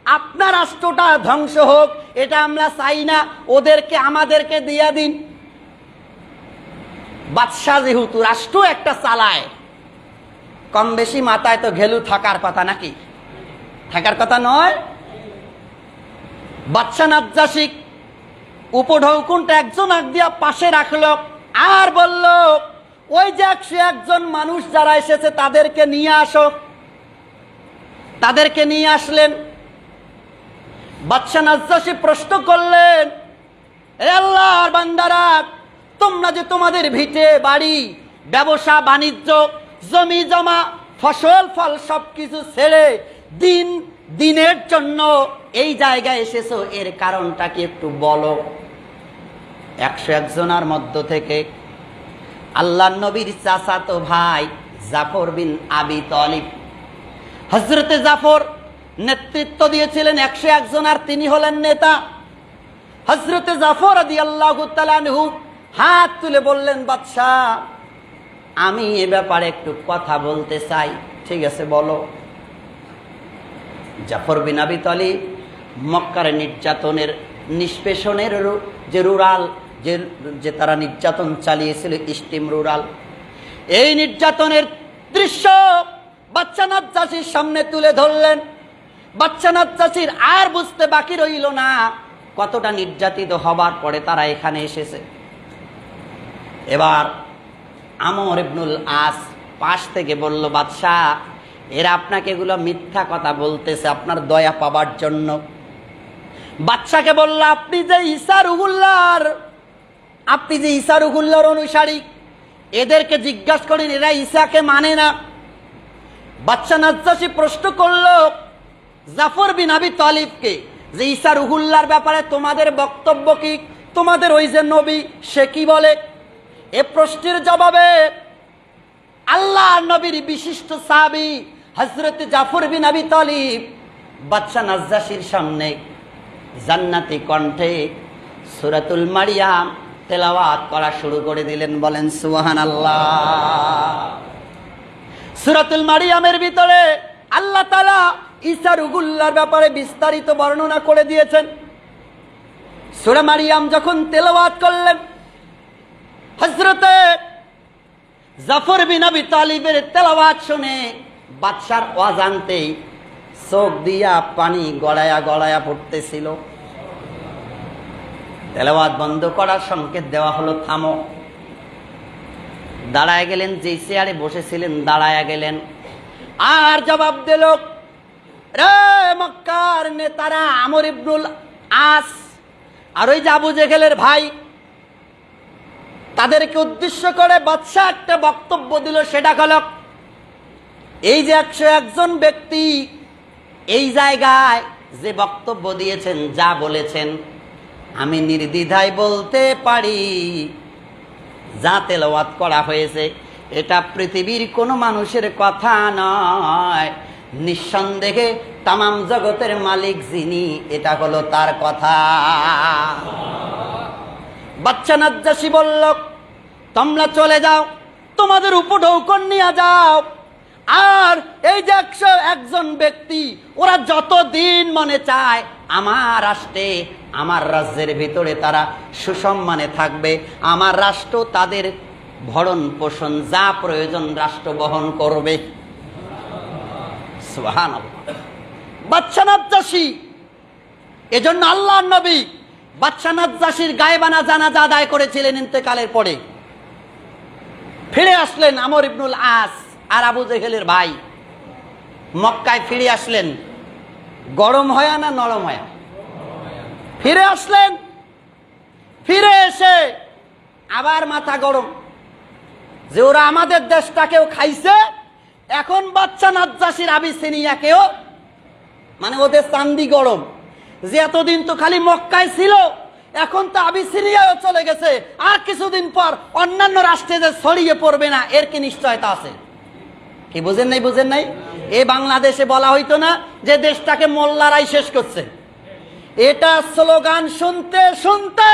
আপনার রাষ্ট্রটা ধ্বংস হোক এটা আমরা চাই না, ওদেরকে আমাদেরকে দিয়া দিন। বাদশা যেহেতু রাষ্ট্র একটা চালায়, কম বেশি মাথায় তো ঘেলু থাকার কথা, নাকি? থাকার কথা নয়। বাদশা নাজ্জাশী উপঢৌকনটা একজন আগ দিয়া পাশে রাখলো আর বলল, ওই যে 101 জন মানুষ যারা এসেছে তাদেরকে নিয়ে আসো। তাদেরকে নিয়ে আসলেন। বাদশা নাজ্জাশী প্রশ্ন করলেন, হে আল্লাহর বান্দারা, তোমরা যে তোমাদের ভিটে বাড়ি, ব্যবসা বাণিজ্য, জমি জমা, ফসল ফল সবকিছু ছেড়ে দিনের জন্য এই জায়গায় এসেছো, এর কারণটা কি একটু বলো। 101 জনের মধ্য থেকে আল্লাহর নবীর চাচাতো ভাই জাফর বিন আবি তালিব, হযরতে জাফর নেতৃত্ব দিয়েছিলেন 101 জন, আর তিনি হলেন নেতা। হযরতে জাফর রাদিয়াল্লাহু তাআলা আনহু হাত তুলে বললেন, বাদশাহ আমি এ ব্যাপারে একটু কথা বলতে চাই। ঠিক আছে, বলো। জাফর বিন আবি তালিব মক্কার নির্যাতনের নিষ্পেষণের যে রুরাল, যে তারা নির্যাতন চালিয়েছিল, স্টিম রুরাল, এই নির্যাতনের দৃশ্য বাদশা নাজ্জাশীর সামনে তুলে ধরলেন। বাদশা নাজ্জাশীর আর বুঝতে বাকি রইল না কতটা নির্যাতিত হবার পরে তারা এখানে এসেছে। এবার আমর ইবনুল আস পাশ থেকে বলল, বাদশাহ এরা আপনাকে এগুলো মিথ্যা কথা বলতেছে আপনার দয়া পাবার জন্য। বাদশাকে বলল, আপনি যে ঈসা রুহুল্লাহর অনুসারী, এদেরকে জিজ্ঞাসা করেন, এরা ঈসাকে মানে না। বাদশা নাজ্জাশী প্রশ্ন করল জাফর বিন আবি তালিবকে যে ঈসা রুহুল্লাহর ব্যাপারে তোমাদের বক্তব্য কি, তোমাদের ওই যে নবী সে কি বলে? এ প্রশ্নের জবাবে আল্লাহ নবীর বিশিষ্ট সাহাবী হযরত জাফর বিন আবি তালিব বাদশা নাজ্জাশীর সামনে জান্নাতি কণ্ঠে সূরাতুল মারিয়াম তেলাওয়াত করা শুরু করে দিলেন। বলেন সুবহানাল্লাহ। সূরাতুল মারিয়ামের ভিতরে আল্লাহ তাআলা ঈসা রুহুল্লাহর ব্যাপারে বিস্তারিত বর্ণনা করে দিয়েছেন। সূরা মারিয়াম যখন তেলাওয়াত করলেন, হযরতে জাফর বিন আবি তালিবের তেলাওয়াত শুনে বাদশার অজান্তেই চোখ দিয়া পানি গড়ায়া গড়ায়া পড়তেছিল। তেলাওয়াত বন্ধ করার সংকেত দেওয়া হলো, থামো। দাঁড়ায় গেলেন, যে চেয়ারে বসেছিলেন দাঁড়ায় গেলেন, আর জবাব দিল, রে মক্কার নেতারা আমর ইবনুল আস আর ওই যে আবু জেহেলের ভাই, তাদেরকে উদ্দেশ্য করে বাদশা একটা বক্তব্য দিল। সেটা হলো, এই যে 101 জন ব্যক্তি এই জায়গায় যে বক্তব্য দিয়েছেন, যা বলেছেন, আমি নির্দ্বিধায় বলতে পারি যা তেলাওয়াত করা হয়েছে এটা পৃথিবীর কোনো মানুষের কথা নয়, নিঃসন্দেহে তামাম জগতের মালিক যিনি এটা হলো তার কথা। বাচ্চা নাজ্জাশী বলল, তোমরা চলে যাও, তোমাদের উপঢৌকন নিয়ে যাও। আর এই যে 101 ব্যক্তি, ওরা যতদিন মনে চায় আমার রাষ্ট্রে, আমার রাজ্যের ভিতরে তারা সুসম্মানে থাকবে। আমার রাষ্ট্র তাদের ভরণ পোষণ যা প্রয়োজন রাষ্ট্র বহন করবে। সুবহানাল্লাহ। বাদশা নাজ্জাশী, এজন্য আল্লাহর নবী বাদশা নাজ্জাশীর গায়েবানা জানাজা আদায় করেছিলেন ইন্তেকালের পরে। ফিরে আসলেন আমর ইবনুল আস আর আবু জেহেলের ভাই, মক্কায় ফিরে আসলেন। গরম হয় না নরম হয়? ফিরে আসলেন, ফিরে এসে আবার মাথা গরম যে ওরা আমাদের দেশটাকেও খাইছে, এখন বাদশা নাজ্জাশীর আবিসিনিয়াকেও, মানে ওদের চান্দি গরম যে এতদিন তো খালি মক্কায় ছিল, এখন তো আবিসিনিয়াও চলে গেছে, আর কিছুদিন পর অন্যান্য রাষ্ট্রে যে ছড়িয়ে পড়বে না এর কি নিশ্চয়তা আছে? কি বুঝেন নাই? বুঝেন নাই? এই বাংলাদেশে বলা হইতো না যে দেশটাকে মোল্লারাই শেষ করছে। এটা স্লোগান শুনতে শুনতে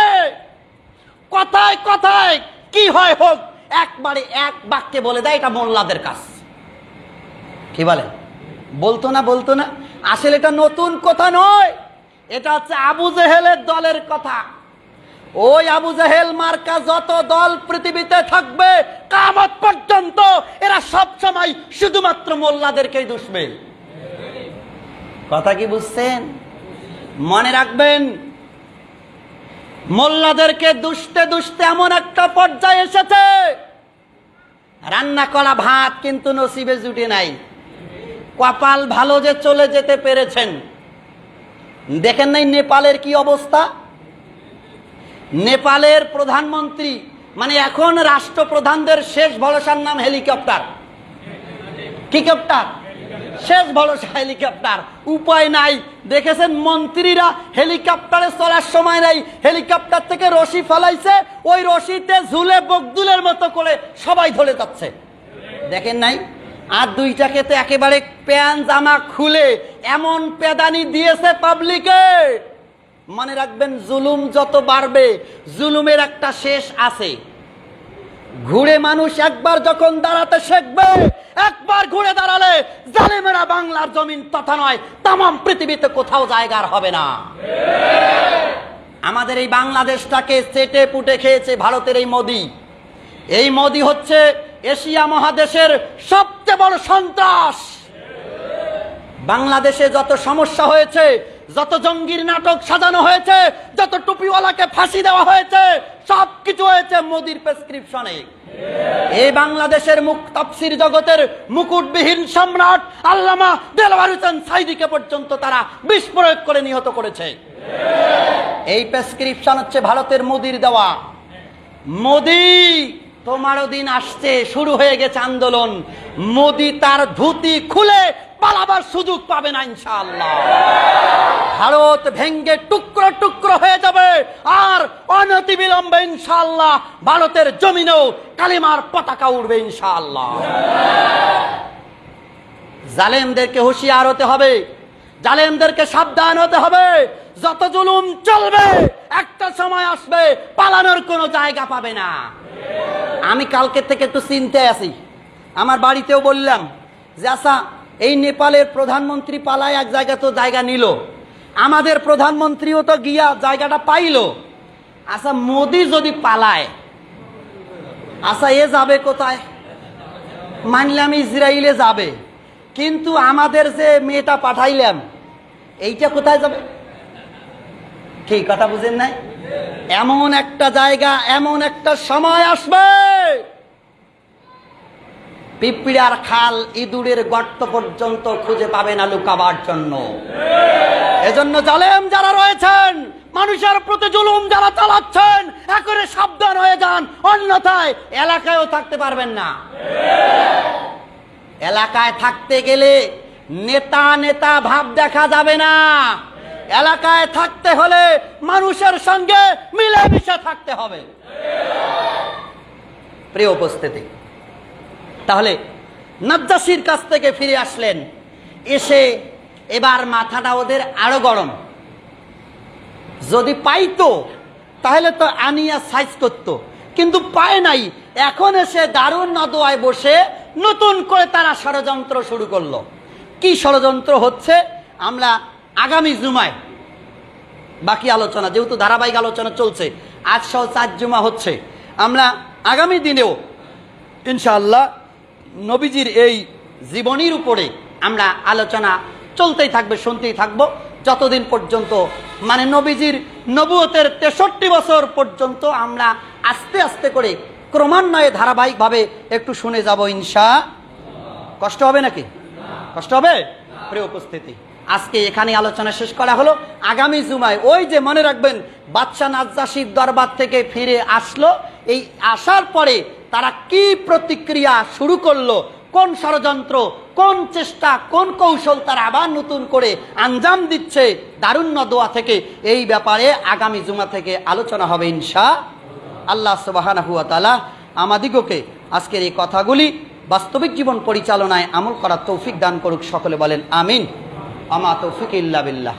কথায় কথায় কি হয় হোক একবারে এক বাক্যে বলে দেয় এটা মোল্লাদের কাজ। কি বলে? বলতো না বলতো না? আসলে এটা নতুন কথা নয়, এটা হচ্ছে আবু জেহেলের দলের কথা। ওই আবু জেহেল মার্কা যত দল পৃথিবীতে থাকবে কিয়ামত পর্যন্ত এরা সব সময় শুধুমাত্র মোল্লাদেরকেই দুষবে। কথা কি বুঝছেন? মনে রাখবেন, মোল্লাদেরকে দুষতে দুষতে এমন একটা পর্যায়ে এসেছে রান্না করা ভাত কিন্তু নসিবে জুটে নাই। কপাল ভালো যে চলে যেতে পেরেছেন। দেখেন নাই নেপালের কি অবস্থা? নেপালের প্রধানমন্ত্রী, মানে এখন রাষ্ট্রপ্রধানদের শেষ ভরসার নাম হেলিকপ্টার। কি কপ্টার? শেষ ভরসা হেলিকপ্টার। উপায় নাই। দেখেছেন মন্ত্রীরা হেলিকপ্টারে চলার সময় নাই, হেলিকপ্টার থেকে রশি ফেলাইছে, ওই রশিতে ঝুলে বকদুলের মতো করে সবাই ধরে যাচ্ছে। দেখেন নাই? আর দুইটাকে তো একেবারে প্যান্ট জামা খুলে এমন পেদানি দিয়েছে পাবলিকে। মনে রাখবেন, জুলুম যত বাড়বে জুলুমের একটা শেষ আছে। ঘুরে মানুষ একবার যখন দাঁড়াতে শিখবে, একবার ঘুরে দাঁড়ালে জালেমেরা বাংলার জমিন তথা নয় তামাম পৃথিবীতে কোথাও জায়গার হবে না। আমাদের এই বাংলাদেশটাকে চেটে পুটে খেয়েছে ভারতের এই মোদি। এই মোদি হচ্ছে এশিয়া মহাদেশের সবচেয়ে বড় সন্ত্রাস। বাংলাদেশে যত সমস্যা হয়েছে, যত জঙ্গির নাটক সাজানো হয়েছে, যত টুপিওয়ালাকে ফাঁসি দেওয়া হয়েছে, সবকিছু হয়েছে মোদির প্রেসক্রিপশনে। এই বাংলাদেশের তাফসীর জগতের মুকুটবিহীন সম্রাট আল্লামা দেলওয়ার হোসেন সাইদিকে পর্যন্ত তারা বিষ প্রয়োগ করে নিহত করেছে। এই প্রেসক্রিপশন হচ্ছে ভারতের মোদির দেওয়া। মোদি, তোমারও দিন আসছে, শুরু হয়ে গেছে আন্দোলন। মোদি তার ধুতি খুলে পালাবার সুযোগ পাবে না ইনশাআল্লাহ। ভারত ভেঙ্গে টুকরো টুকরো হয়ে যাবে, আর অনতিবিলম্বে ইনশাআল্লাহ ভারতের জমিনেও কালিমার পতাকা উড়বে ইনশাআল্লাহ। জালেমদেরকে হুঁশিয়ার হতে হবে, জালেমদেরকে সাবধান হতে হবে। যত জুলুম চলবে একটা সময় আসবে পালানোর কোনো জায়গা পাবে না। আমি কালকে থেকে একটু চিন্তায় আছি। আমার বাড়িতেও বললাম যে আচ্ছা, এই নেপালের প্রধানমন্ত্রী পালায় এক জায়গা তো জায়গা নিল, আমাদের প্রধানমন্ত্রীও তো গিয়া জায়গাটা পাইল। আচ্ছা, মোদি যদি পালায়, আচ্ছা এ যাবে কোথায়? মানলাম ইসরায়েলে যাবে, কিন্তু আমাদের যে মেয়েটা পাঠাইলাম এইটা কোথায় যাবে? কি কথা বুঝেন নাই? এমন একটা জায়গা, এমন একটা সময় আসবে পিঁপড়ার খাল ইঁদুরের গর্ত পর্যন্ত খুঁজে পাবে না লুকাবার জন্য। এজন্য জালেম যারা রয়েছেন, মানুষের প্রতি জুলুম যারা চালাচ্ছেন, একেবারে সাবধান হয়ে যান, অন্যথায় এলাকায়ও থাকতে পারবেন না। এলাকায় থাকতে গেলে নেতা নেতা ভাব দেখা যাবে না। এলাকায় থাকতে হলে মানুষের সঙ্গে মিলেমিশে থাকতে হবে। প্রিয় উপস্থিতি, তাহলে নাজ্জাশীর কাছ থেকে ফিরে আসলেন, এসে এবার মাথাটা ওদের আরো গরম। যদি পাইতো তাহলে তো আনিয়া সাইজ করতো, কিন্তু পায় নাই। এখন এসে দারুন নদওয়ায় বসে নতুন করে তারা ষড়যন্ত্র শুরু করলো। কি ষড়যন্ত্র হচ্ছে আমরা আগামী জুমায় বাকি আলোচনা, যেহেতু ধারাবাহিক আলোচনা চলছে, আজ সহ 4 জুমা হচ্ছে, আমরা আগামী দিনেও ইনশাআল্লাহ নবীজির এই জীবনীর উপরে আমরা আলোচনা চলতেই থাকবে, শুনতেই থাকবো, যতদিন পর্যন্ত মানে নবীজির নবুয়তের 63 বছর পর্যন্ত আমরা আস্তে আস্তে করে ক্রমান্বয়ে ধারাবাহিকভাবে একটু শুনে যাব ইনশাআল্লাহ। কষ্ট হবে নাকি? কষ্ট হবে? প্রিয় উপস্থিতি, আজকে এখানে আলোচনা শেষ করা হলো। আগামী জুমায় ওই যে মনে রাখবেন, বাদশাহ নাজ্জাশীর দরবার থেকে ফিরে আসলো, এই আসার পরে তারা কি প্রতিক্রিয়া শুরু করলো, কোন ষড়যন্ত্র, কোন চেষ্টা, কোন কৌশল তারা আবার নতুন করে আঞ্জাম দিচ্ছে দারুন নদওয়া থেকে, এই ব্যাপারে আগামী জুমা থেকে আলোচনা হবে ইনশাআল্লাহ। আল্লাহ সুবহানাহু ওয়া তাআলা আমাদিগকে আজকের এই কথাগুলি বাস্তবিক জীবন পরিচালনায় আমল করার তৌফিক দান করুক। সকলে বলেন আমিন। আমা তৌফিক ইল্লা বিল্লাহ।